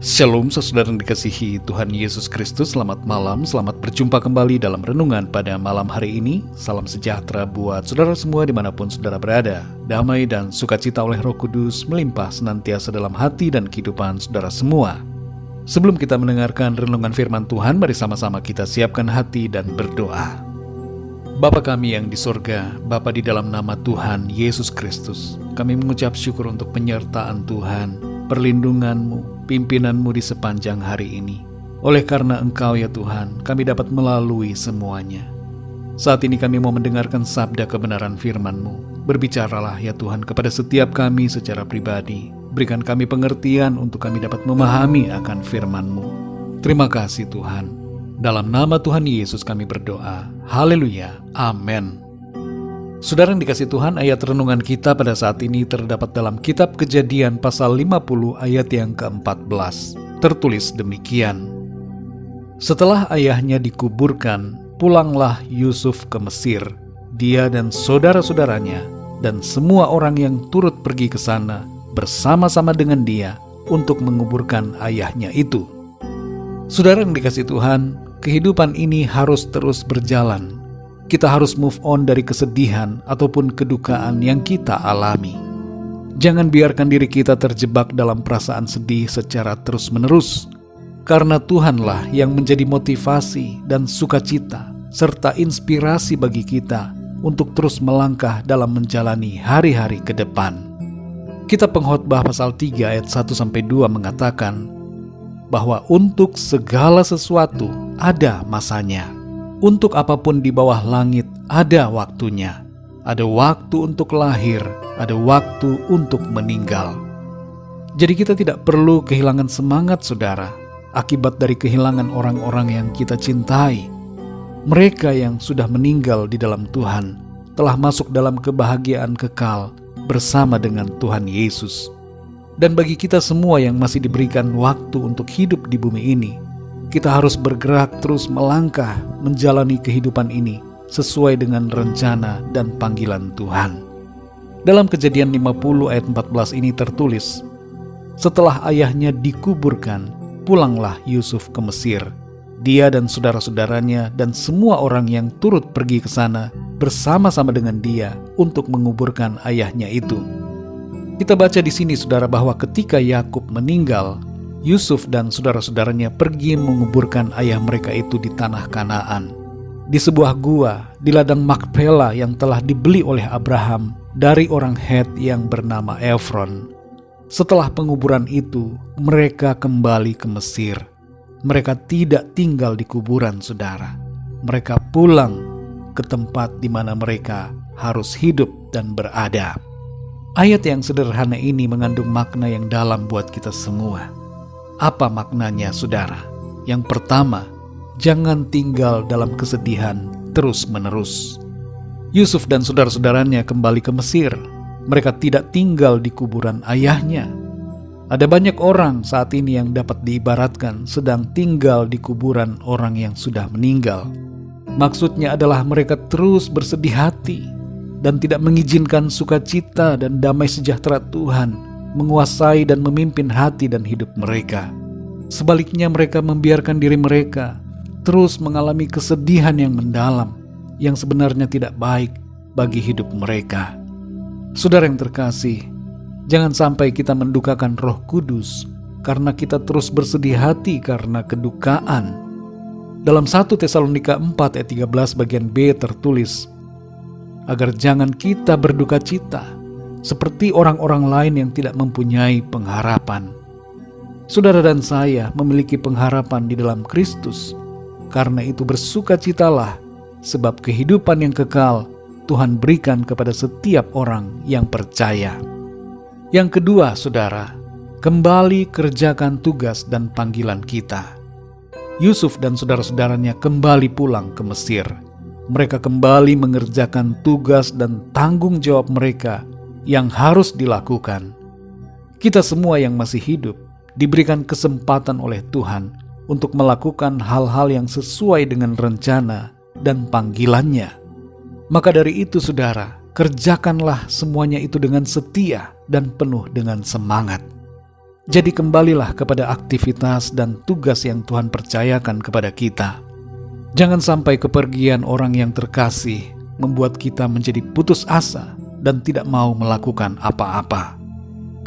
Shalom saudara yang dikasihi Tuhan Yesus Kristus. Selamat malam, selamat berjumpa kembali dalam renungan pada malam hari ini. Salam sejahtera buat saudara semua dimanapun saudara berada. Damai dan sukacita oleh Roh Kudus melimpah senantiasa dalam hati dan kehidupan saudara semua. Sebelum kita mendengarkan renungan firman Tuhan, mari sama-sama kita siapkan hati dan berdoa. Bapa kami yang di sorga, Bapa di dalam nama Tuhan Yesus Kristus, kami mengucap syukur untuk penyertaan Tuhan, perlindungan-Mu, pimpinan-Mu di sepanjang hari ini. Oleh karena Engkau ya Tuhan, kami dapat melalui semuanya. Saat ini kami mau mendengarkan sabda kebenaran firman-Mu. Berbicaralah ya Tuhan kepada setiap kami secara pribadi. Berikan kami pengertian untuk kami dapat memahami akan firman-Mu. Terima kasih Tuhan. Dalam nama Tuhan Yesus kami berdoa. Haleluya. Amin. Saudara yang dikasih Tuhan, ayat renungan kita pada saat ini terdapat dalam kitab Kejadian pasal 50 ayat yang ke-14. Tertulis demikian. Setelah ayahnya dikuburkan, pulanglah Yusuf ke Mesir, dia dan saudara-saudaranya, dan semua orang yang turut pergi ke sana bersama-sama dengan dia untuk menguburkan ayahnya itu. Saudara yang dikasih Tuhan, kehidupan ini harus terus berjalan. Kita harus move on dari kesedihan ataupun kedukaan yang kita alami. Jangan biarkan diri kita terjebak dalam perasaan sedih secara terus-menerus, karena Tuhanlah yang menjadi motivasi dan sukacita serta inspirasi bagi kita untuk terus melangkah dalam menjalani hari-hari ke depan. Kitab Pengkhotbah pasal 3 ayat 1-2 mengatakan bahwa untuk segala sesuatu ada masanya. Untuk apapun di bawah langit ada waktunya. Ada waktu untuk lahir, ada waktu untuk meninggal. Jadi kita tidak perlu kehilangan semangat saudara, akibat dari kehilangan orang-orang yang kita cintai. Mereka yang sudah meninggal di dalam Tuhan telah masuk dalam kebahagiaan kekal bersama dengan Tuhan Yesus. Dan bagi kita semua yang masih diberikan waktu untuk hidup di bumi ini, kita harus bergerak terus melangkah menjalani kehidupan ini sesuai dengan rencana dan panggilan Tuhan. Dalam Kejadian 50 ayat 14 ini tertulis, setelah ayahnya dikuburkan, pulanglah Yusuf ke Mesir, dia dan saudara-saudaranya dan semua orang yang turut pergi ke sana bersama-sama dengan dia untuk menguburkan ayahnya itu. Kita baca di sini saudara bahwa ketika Yakub meninggal, Yusuf dan saudara-saudaranya pergi menguburkan ayah mereka itu di tanah Kanaan, di sebuah gua di ladang Makpela yang telah dibeli oleh Abraham dari orang Het yang bernama Efron. Setelah penguburan itu, mereka kembali ke Mesir. Mereka tidak tinggal di kuburan saudara. Mereka pulang ke tempat di mana mereka harus hidup dan berada. Ayat yang sederhana ini mengandung makna yang dalam buat kita semua. Apa maknanya saudara? Yang pertama, jangan tinggal dalam kesedihan terus-menerus. Yusuf dan saudara-saudaranya kembali ke Mesir. Mereka tidak tinggal di kuburan ayahnya. Ada banyak orang saat ini yang dapat diibaratkan sedang tinggal di kuburan orang yang sudah meninggal. Maksudnya adalah mereka terus bersedih hati dan tidak mengizinkan sukacita dan damai sejahtera Tuhan menguasai dan memimpin hati dan hidup mereka. Sebaliknya mereka membiarkan diri mereka terus mengalami kesedihan yang mendalam, yang sebenarnya tidak baik bagi hidup mereka. Saudara yang terkasih, jangan sampai kita mendukakan Roh Kudus karena kita terus bersedih hati karena kedukaan. Dalam 1 Tesalonika 4 ayat 13 bagian B tertulis, agar jangan kita berduka cita seperti orang-orang lain yang tidak mempunyai pengharapan. Saudara dan saya memiliki pengharapan di dalam Kristus. Karena itu bersukacitalah, sebab kehidupan yang kekal Tuhan berikan kepada setiap orang yang percaya. Yang kedua, saudara, kembali kerjakan tugas dan panggilan kita. Yusuf dan saudara-saudaranya kembali pulang ke Mesir. Mereka kembali mengerjakan tugas dan tanggung jawab mereka yang harus dilakukan. Kita semua yang masih hidup diberikan kesempatan oleh Tuhan untuk melakukan hal-hal yang sesuai dengan rencana dan panggilannya. Maka dari itu saudara, kerjakanlah semuanya itu dengan setia dan penuh dengan semangat. Jadi kembalilah kepada aktivitas dan tugas yang Tuhan percayakan kepada kita. Jangan sampai kepergian orang yang terkasih membuat kita menjadi putus asa dan tidak mau melakukan apa-apa.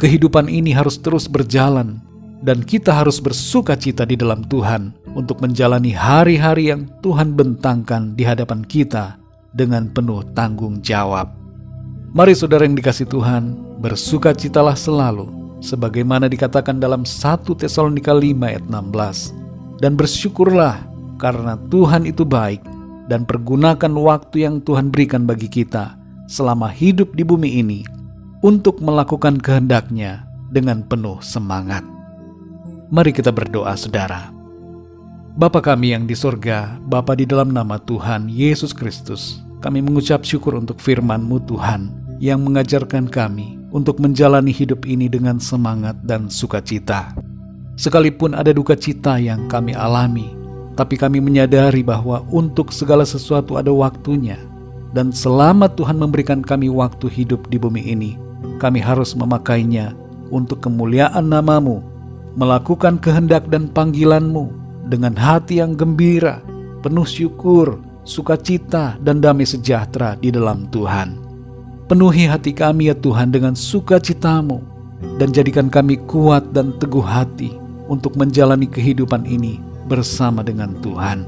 Kehidupan ini harus terus berjalan dan kita harus bersukacita di dalam Tuhan untuk menjalani hari-hari yang Tuhan bentangkan di hadapan kita dengan penuh tanggung jawab. Mari saudara yang dikasihi Tuhan, bersukacitalah selalu sebagaimana dikatakan dalam 1 Tesalonika 5 ayat 16. Dan bersyukurlah karena Tuhan itu baik dan pergunakan waktu yang Tuhan berikan bagi kita selama hidup di bumi ini untuk melakukan kehendak-Nya dengan penuh semangat. Mari kita berdoa saudara. Bapa kami yang di sorga, Bapa di dalam nama Tuhan Yesus Kristus, kami mengucap syukur untuk firman-Mu Tuhan yang mengajarkan kami untuk menjalani hidup ini dengan semangat dan sukacita. Sekalipun ada duka cita yang kami alami, tapi kami menyadari bahwa untuk segala sesuatu ada waktunya. Dan selama Tuhan memberikan kami waktu hidup di bumi ini, kami harus memakainya untuk kemuliaan nama-Mu, melakukan kehendak dan panggilan-Mu dengan hati yang gembira, penuh syukur, sukacita, dan damai sejahtera di dalam Tuhan. Penuhi hati kami ya Tuhan dengan sukacita-Mu, dan jadikan kami kuat dan teguh hati untuk menjalani kehidupan ini bersama dengan Tuhan.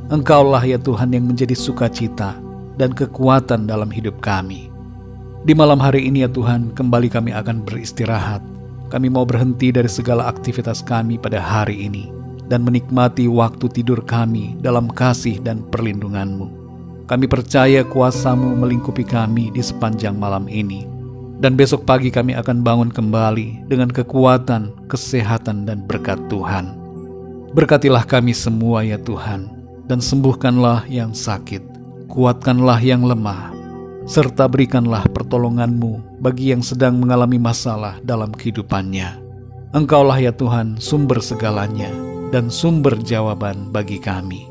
Engkaulah ya Tuhan yang menjadi sukacita dan kekuatan dalam hidup kami. Di malam hari ini ya Tuhan, kembali kami akan beristirahat. Kami mau berhenti dari segala aktivitas kami pada hari ini dan menikmati waktu tidur kami dalam kasih dan perlindungan-Mu. Kami percaya kuasa-Mu melingkupi kami di sepanjang malam ini. Dan besok pagi kami akan bangun kembali dengan kekuatan, kesehatan, dan berkat Tuhan. Berkatilah kami semua ya Tuhan, dan sembuhkanlah yang sakit, kuatkanlah yang lemah, serta berikanlah pertolongan-Mu bagi yang sedang mengalami masalah dalam kehidupannya. Engkaulah ya Tuhan sumber segalanya dan sumber jawaban bagi kami.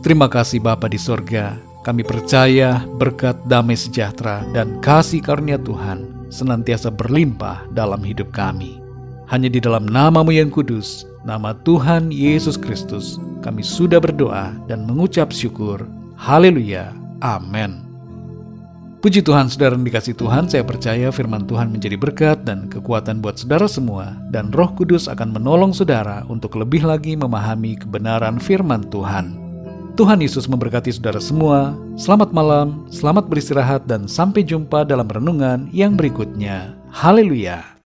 Terima kasih Bapa di sorga. Kami percaya berkat damai sejahtera dan kasih karunia Tuhan senantiasa berlimpah dalam hidup kami. Hanya di dalam nama-Mu yang kudus, nama Tuhan Yesus Kristus, kami sudah berdoa dan mengucap syukur. Haleluya. Amin. Puji Tuhan, saudara yang dikasihi Tuhan, saya percaya firman Tuhan menjadi berkat dan kekuatan buat saudara semua, dan Roh Kudus akan menolong saudara untuk lebih lagi memahami kebenaran firman Tuhan. Tuhan Yesus memberkati saudara semua. Selamat malam, selamat beristirahat, dan sampai jumpa dalam renungan yang berikutnya. Haleluya.